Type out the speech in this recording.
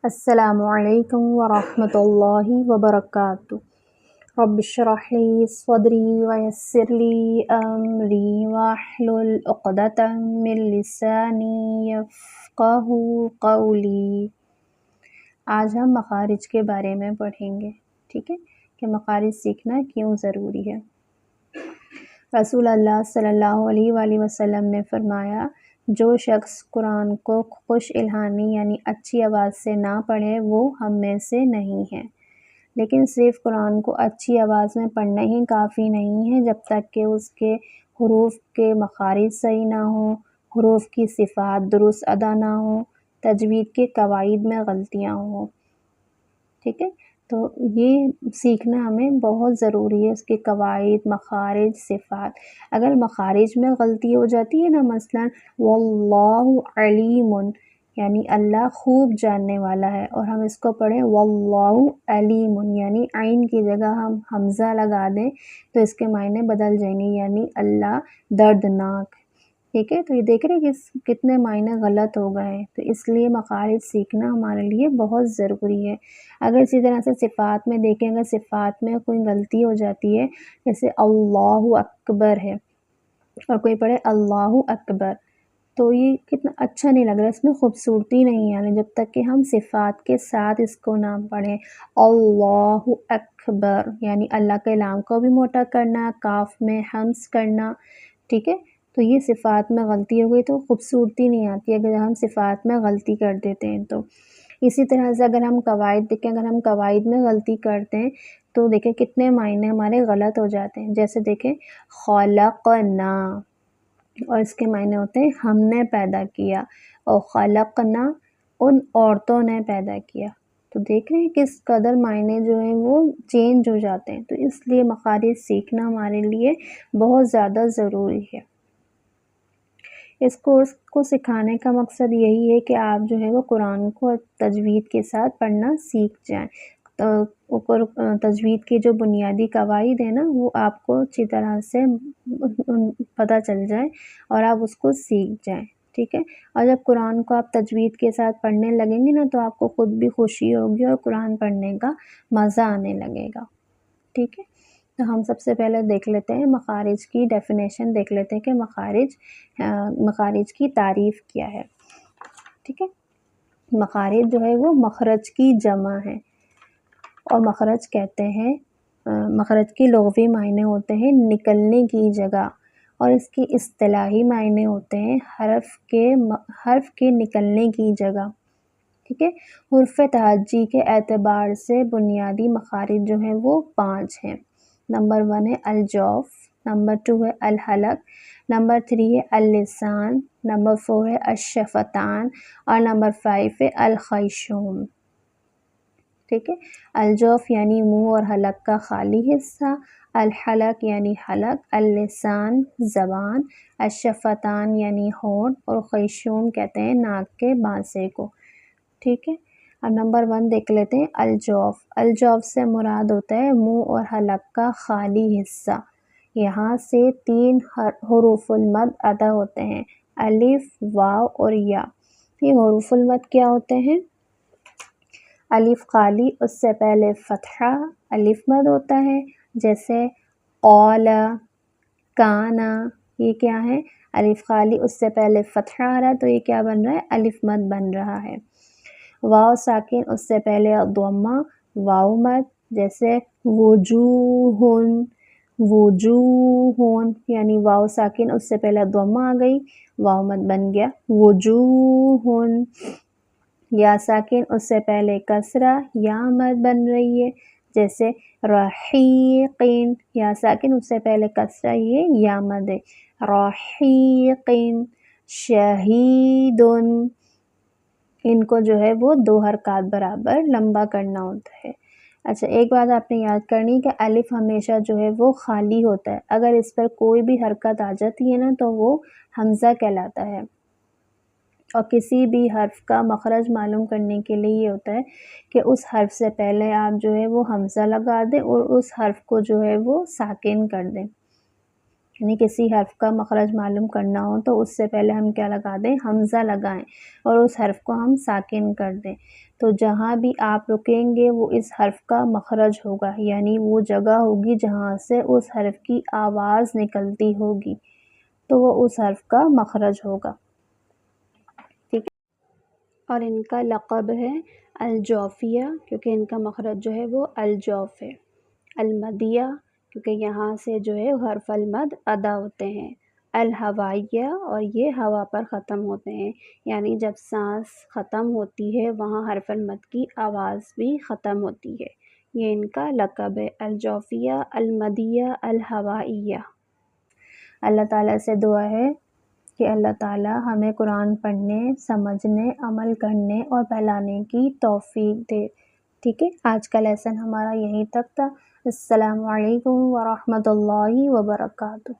السلام علیکم ورحمۃ اللہ وبرکاتہ۔ رب اشرح لی صدری ویسر لی امری واحلل عقدۃ من لسانی یفقہوا قولی۔ آج ہم مخارج کے بارے میں پڑھیں گے، ٹھیک ہے، کہ مخارج سیکھنا کیوں ضروری ہے۔ رسول اللہ صلی اللہ علیہ وآلہ وسلم نے فرمایا، جو شخص قرآن کو خوش الحانی یعنی اچھی آواز سے نہ پڑھے وہ ہم میں سے نہیں ہے۔ لیکن صرف قرآن کو اچھی آواز میں پڑھنا ہی کافی نہیں ہے، جب تک کہ اس کے حروف کے مخارج صحیح نہ ہوں، حروف کی صفات درست ادا نہ ہوں، تجوید کے قواعد میں غلطیاں ہوں، ٹھیک ہے۔ تو یہ سیکھنا ہمیں بہت ضروری ہے، اس کے قواعد، مخارج، صفات۔ اگر مخارج میں غلطی ہو جاتی ہے نا، مثلا واللہ علیم یعنی اللہ خوب جاننے والا ہے، اور ہم اس کو پڑھیں واللہ علیم یعنی عین کی جگہ ہم حمزہ لگا دیں تو اس کے معنی بدل جائیں گے، یعنی اللہ دردناک، ٹھیک ہے۔ تو یہ دیکھ رہے ہیں کہ کتنے معنی غلط ہو گئے ہیں، تو اس لیے مخارج سیکھنا ہمارے لیے بہت ضروری ہے۔ اگر اسی طرح سے صفات میں دیکھیں، اگر صفات میں کوئی غلطی ہو جاتی ہے، جیسے اللہ اکبر ہے اور کوئی پڑھے اللہ اکبر، تو یہ کتنا اچھا نہیں لگ رہا، اس میں خوبصورتی نہیں آ رہی جب تک کہ ہم صفات کے ساتھ اس کو نہ پڑھیں۔ اللہ اکبر یعنی اللہ کے لام کو بھی موٹا کرنا، کاف میں حمز کرنا، ٹھیک ہے۔ تو یہ صفات میں غلطی ہو گئی تو خوبصورتی نہیں آتی اگر ہم صفات میں غلطی کر دیتے ہیں تو۔ اسی طرح سے اگر ہم قواعد دیکھیں، اگر ہم قواعد میں غلطی کرتے ہیں تو دیکھیں کتنے معنی ہمارے غلط ہو جاتے ہیں۔ جیسے دیکھیں خلقنا، اور اس کے معنی ہوتے ہیں ہم نے پیدا کیا، اور خلقنا ان عورتوں نے پیدا کیا۔ تو دیکھ رہے ہیں کس قدر معنی جو ہیں وہ چینج ہو جاتے ہیں، تو اس لیے مخارج سیکھنا ہمارے لیے بہت زیادہ ضروری ہے۔ اس کورس کو سکھانے کا مقصد یہی ہے کہ آپ جو ہے وہ قرآن کو تجوید کے ساتھ پڑھنا سیکھ جائیں۔ تجوید کی جو بنیادی قواعد ہیں نا وہ آپ کو اچھی طرح سے پتہ چل جائے اور آپ اس کو سیکھ جائیں، ٹھیک ہے۔ اور جب قرآن کو آپ تجوید کے ساتھ پڑھنے لگیں گے نا تو آپ کو خود بھی خوشی ہوگی اور قرآن پڑھنے کا مزہ آنے لگے گا، ٹھیک ہے۔ تو ہم سب سے پہلے دیکھ لیتے ہیں مخارج کی ڈیفینیشن، دیکھ لیتے ہیں کہ مخارج کی تعریف کیا ہے، ٹھیک ہے۔ مخارج جو ہے وہ مخرج کی جمع ہے، اور مخرج کہتے ہیں، مخرج کی لغوی معنی ہوتے ہیں نکلنے کی جگہ، اور اس کی اصطلاحی معنی ہوتے ہیں حرف کے نکلنے کی جگہ، ٹھیک ہے۔ حروف تہجی کے اعتبار سے بنیادی مخارج جو ہیں وہ 5 ہیں۔ نمبر 1 ہے الجوف، نمبر 2 ہے الحلق، نمبر 3 ہے اللسان، نمبر 4 ہے الشفتان، اور نمبر 5 ہے الخیشوم، ٹھیک ہے۔ الجوف یعنی منہ اور حلق کا خالی حصہ، الحلق یعنی حلق، اللسان زبان، الشفتان یعنی ہونٹ، اور خیشوم کہتے ہیں ناک کے بانسے کو، ٹھیک ہے۔ اب نمبر 1 دیکھ لیتے ہیں الجوف۔ الجوف سے مراد ہوتا ہے منہ اور حلق کا خالی حصہ، یہاں سے 3 حروف المد ادا ہوتے ہیں، الف، واو اور یا۔ یہ حروف المد کیا ہوتے ہیں؟ الف خالی، اس سے پہلے فتحہ الف مد ہوتا ہے، جیسے قال، کانا، یہ کیا ہے؟ الف خالی، اس سے پہلے فتحہ آ رہا ہے تو یہ کیا بن رہا ہے؟ الف مد بن رہا ہے۔ واو ساکن، اس سے پہلے ضمہ واو مد، جیسے وجوہن، وجوہن یعنی واو ساکن، اس سے پہلے ضمہ آ گئی، واو مد بن گیا وجوہن۔ یا ساکن، اس سے پہلے کسرہ یا مد بن رہی ہے، جیسے رحیقین، یا ساکن، اس سے پہلے کسرہ، یہ یا مد ہے، رحیقین۔ شہیدن، ان کو جو ہے وہ 2 حرکات برابر لمبا کرنا ہوتا ہے۔ اچھا، ایک بات آپ نے یاد کرنی کہ الف ہمیشہ جو ہے وہ خالی ہوتا ہے، اگر اس پر کوئی بھی حرکت آ جاتی ہے نا تو وہ حمزہ کہلاتا ہے، اور کسی بھی حرف کا مخرج معلوم کرنے کے لیے یہ ہوتا ہے کہ اس حرف سے پہلے آپ جو ہے وہ حمزہ لگا دیں اور اس حرف کو جو ہے وہ ساکن کر دیں۔ یعنی کسی حرف کا مخرج معلوم کرنا ہو تو اس سے پہلے ہم کیا لگا دیں؟ حمزہ لگائیں اور اس حرف کو ہم ساکن کر دیں. تو جہاں بھی آپ رکیں گے وہ اس حرف کا مخرج ہوگا، یعنی وہ جگہ ہوگی جہاں سے اس حرف کی آواز نکلتی ہوگی، تو وہ اس حرف کا مخرج ہوگا. ٹھیک ہے. اور ان کا لقب ہے الجوفیہ، کیونکہ ان کا مخرج جو ہے وہ الجوف ہے. المدیہ، کیونکہ یہاں سے جو ہے حرف المد ادا ہوتے ہیں. الہوائیہ، اور یہ ہوا پر ختم ہوتے ہیں، یعنی جب سانس ختم ہوتی ہے وہاں حرف المد کی آواز بھی ختم ہوتی ہے. یہ ان کا لقب ہے، الجوفیہ، المدیہ، الہوائیہ. اللہ تعالیٰ سے دعا ہے کہ اللہ تعالیٰ ہمیں قرآن پڑھنے، سمجھنے، عمل کرنے اور پھیلانے کی توفیق دے. ٹھیک ہے، آج کا لیسن ہمارا یہیں تک تھا. السلام علیکم ورحمۃ اللہ وبرکاتہ.